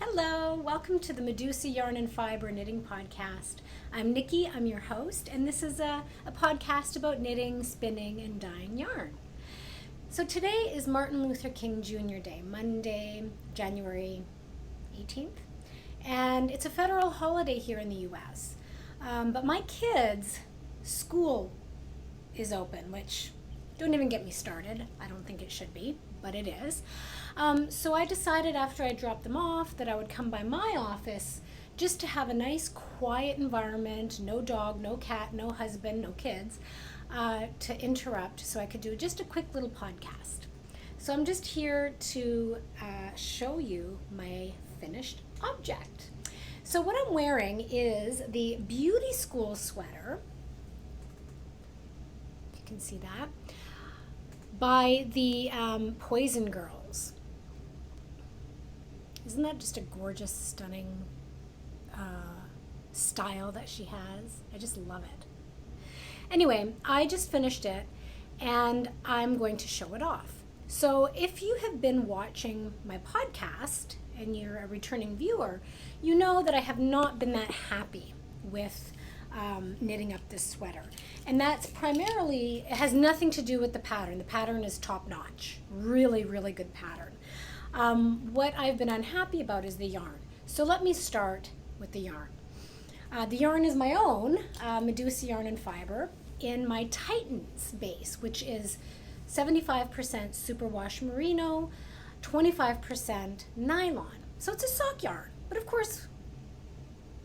Hello, welcome to the Medusa Yarn and Fiber Knitting Podcast. I'm Nikki, I'm your host, and this is a podcast about knitting, spinning, and dyeing yarn. So today is Martin Luther King Jr. Day, Monday, January 18th, and it's a federal holiday here in the U.S. But my kids' school is open, which don't even get me started. I don't think it should be, but it is. So I decided after I dropped them off that I would come by my office just to have a nice quiet environment, no dog, no cat, no husband, no kids, to interrupt so I could do just a quick little podcast. So I'm just here to show you my finished object. So what I'm wearing is the Beauty School sweater. You can see that. By the Poison Grrls. Isn't that just a gorgeous, stunning style that she has? I just love it. Anyway, I just finished it and I'm going to show it off. So if you have been watching my podcast and you're a returning viewer, you know that I have not been that happy with knitting up this sweater. And that's primarily, it has nothing to do with the pattern. The pattern is top notch, really, really good pattern. What I've been unhappy about is the yarn. So let me start with the yarn. The yarn is my own, Medusa yarn and fiber, in my Titans base, which is 75% superwash merino, 25% nylon. So it's a sock yarn, but of course,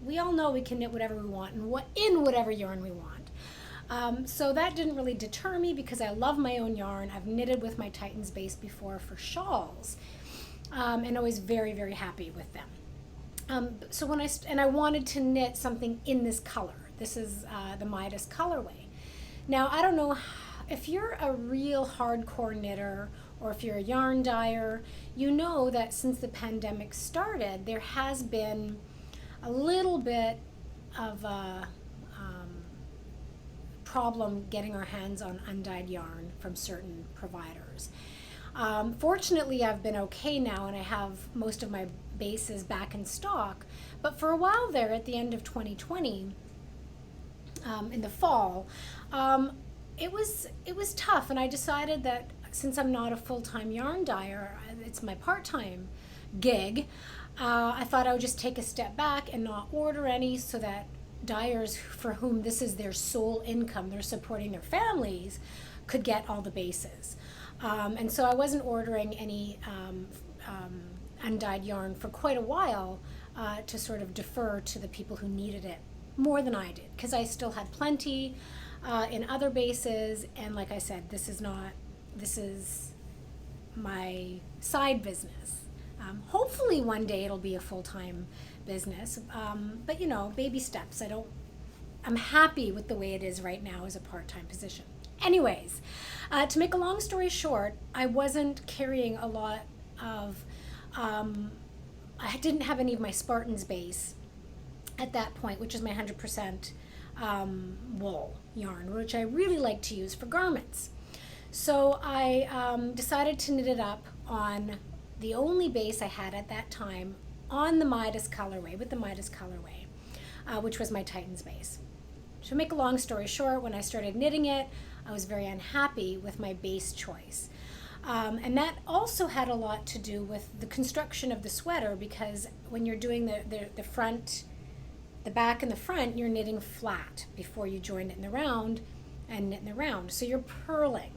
we all know we can knit whatever we want and in whatever yarn we want. So that didn't really deter me because I love my own yarn. I've knitted with my Titans base before for shawls, and I was very, very happy with them. So when I wanted to knit something in this color. This is the Midas colorway. Now I don't know if you're a real hardcore knitter or if you're a yarn dyer, you know that since the pandemic started, there has been a little bit of a problem getting our hands on undyed yarn from certain providers. Fortunately, I've been okay now and I have most of my bases back in stock, but for a while there at the end of 2020, in the fall, it was tough, and I decided that since I'm not a full-time yarn dyer, it's my part-time gig, I thought I would just take a step back and not order any so that dyers for whom this is their sole income, they're supporting their families, could get all the bases. And so I wasn't ordering any undyed yarn for quite a while to sort of defer to the people who needed it more than I did, because I still had plenty in other bases, and like I said, this is my side business. Hopefully one day it'll be a full-time business, but you know, baby steps. I'm happy with the way it is right now as a part-time position. Anyways, to make a long story short, I wasn't carrying a lot of, I didn't have any of my Spartans base at that point, which is my 100% wool yarn, which I really like to use for garments. So I decided to knit it up on the only base I had at that time on the Midas colorway, with the Midas colorway, which was my Titans base. To make a long story short, when I started knitting it, I was very unhappy with my base choice. And that also had a lot to do with the construction of the sweater, because when you're doing the front, the back and the front, you're knitting flat before you join it in the round and knit in the round. So you're purling.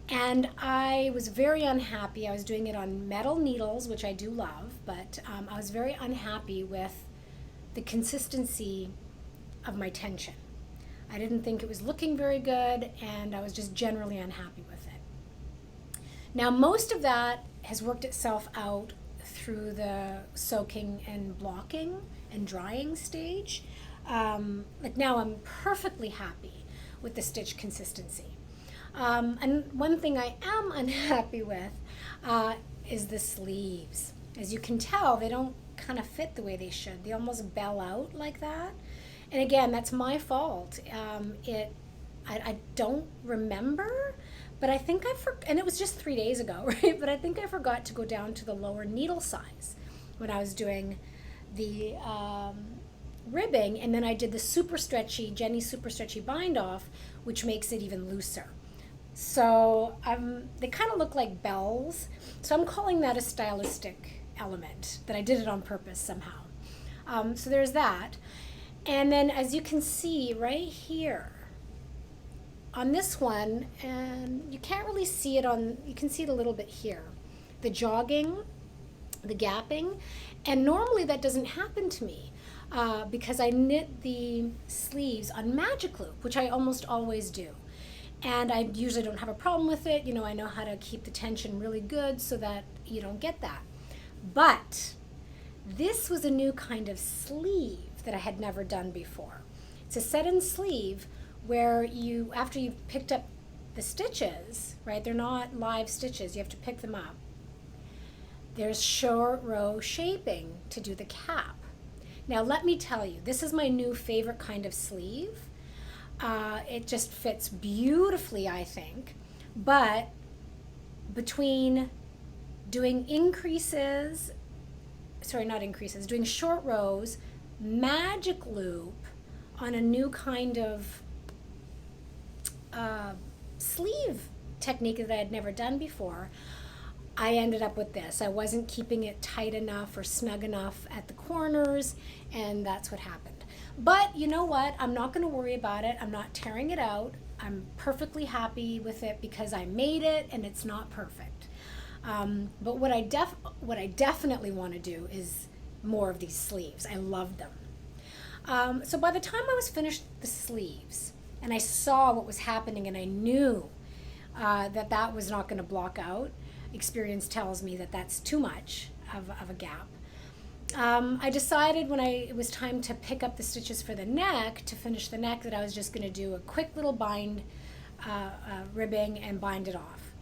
And I was very unhappy. I was doing it on metal needles, which I do love, but I was very unhappy with the consistency of my tension. I didn't think it was looking very good, and I was just generally unhappy with it. Now, most of that has worked itself out through the soaking and blocking and drying stage. Like now I'm perfectly happy with the stitch consistency. And one thing I am unhappy with is the sleeves. As you can tell, they don't kind of fit the way they should. They almost bell out like that. And again, that's my fault. I don't remember, but I think and it was just 3 days ago, right? But I think I forgot to go down to the lower needle size. when I was doing the ribbing, and then I did the super stretchy, Jenny's super stretchy bind off, which makes it even looser. So they kind of look like bells. So I'm calling that a stylistic element, that I did it on purpose somehow. So there's that. And then as you can see right here, on this one, and you can't really see it you can see it a little bit here, the jogging, the gapping, and normally that doesn't happen to me because I knit the sleeves on magic loop, which I almost always do. And I usually don't have a problem with it. You know, I know how to keep the tension really good so that you don't get that. But this was a new kind of sleeve that I had never done before. It's a set-in sleeve where you, after you've picked up the stitches, right, they're not live stitches, you have to pick them up. There's short row shaping to do the cap. Now let me tell you, this is my new favorite kind of sleeve. It just fits beautifully, I think. But between doing doing short rows, magic loop on a new kind of sleeve technique that I had never done before, I ended up with this. I wasn't keeping it tight enough or snug enough at the corners, and that's what happened. But you know what? I'm not going to worry about it. I'm not tearing it out. I'm perfectly happy with it because I made it and it's not perfect. But what I definitely want to do is more of these sleeves. I love them. So by the time I was finished the sleeves and I saw what was happening and I knew that was not going to block out, experience tells me that that's too much of a gap. I decided when it was time to pick up the stitches for the neck, to finish the neck, that I was just going to do a quick little bind, ribbing and bind it off,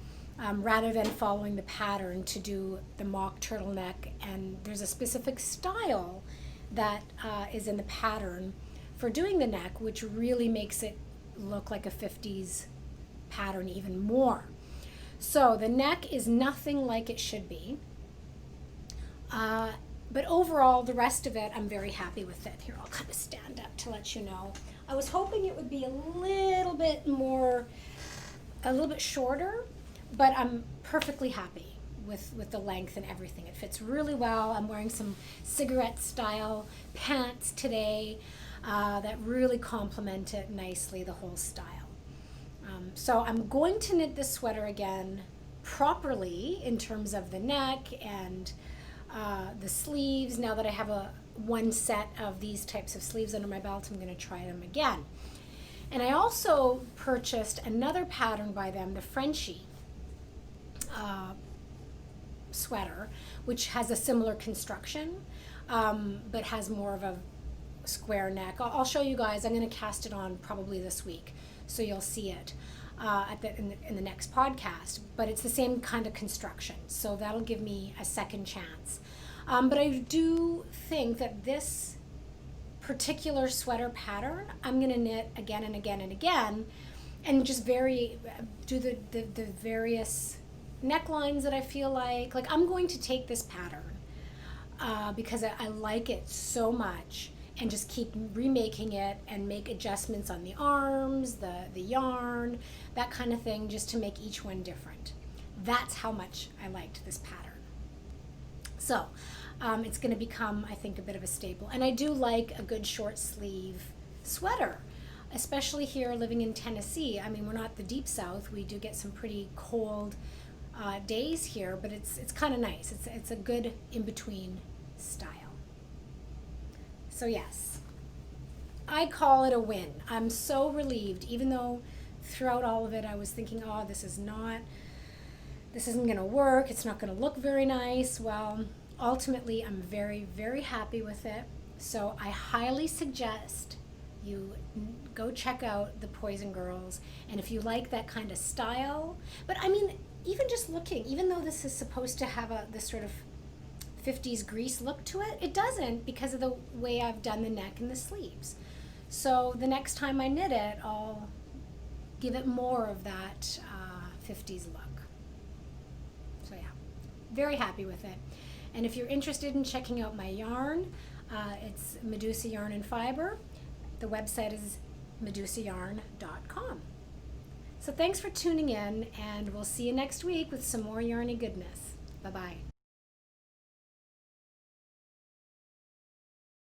rather than following the pattern to do the mock turtleneck. And there's a specific style that is in the pattern for doing the neck, which really makes it look like a 50s pattern even more. So the neck is nothing like it should be. But overall, the rest of it, I'm very happy with it. Here, I'll kind of stand up to let you know. I was hoping it would be a little bit shorter, but I'm perfectly happy with the length and everything. It fits really well. I'm wearing some cigarette style pants today that really complement it nicely, the whole style. So I'm going to knit this sweater again properly in terms of the neck and the sleeves. Now that I have one set of these types of sleeves under my belt, I'm going to try them again. And I also purchased another pattern by them, the Frenchie sweater, which has a similar construction, but has more of a square neck. I'll show you guys. I'm going to cast it on probably this week, so you'll see it in the next podcast. But it's the same kind of construction, so that'll give me a second chance. But I do think that this particular sweater pattern, I'm going to knit again and again and again, and just do the various necklines that I feel like. Like, I'm going to take this pattern because I like it so much, and just keep remaking it and make adjustments on the arms, the yarn, that kind of thing, just to make each one different. That's how much I liked this pattern. So it's going to become, I think, a bit of a staple. And I do like a good short sleeve sweater, especially here living in Tennessee. I mean, we're not the deep south. We do get some pretty cold days here, but it's kind of nice. It's a good in-between style. So yes, I call it a win. I'm so relieved, even though throughout all of it I was thinking, oh, this isn't going to work. It's not going to look very nice. Well, ultimately, I'm very, very happy with it. So I highly suggest you go check out the Poison Grrls. And if you like that kind of style, but I mean, even just looking, even though this is supposed to have this sort of 50s Grease look to it, it doesn't, because of the way I've done the neck and the sleeves. So the next time I knit it, I'll give it more of that 50s look. So yeah, very happy with it. And if you're interested in checking out my yarn, it's Medusa Yarn and Fiber. The website is medusayarn.com. So thanks for tuning in, and we'll see you next week with some more yarny goodness. Bye-bye.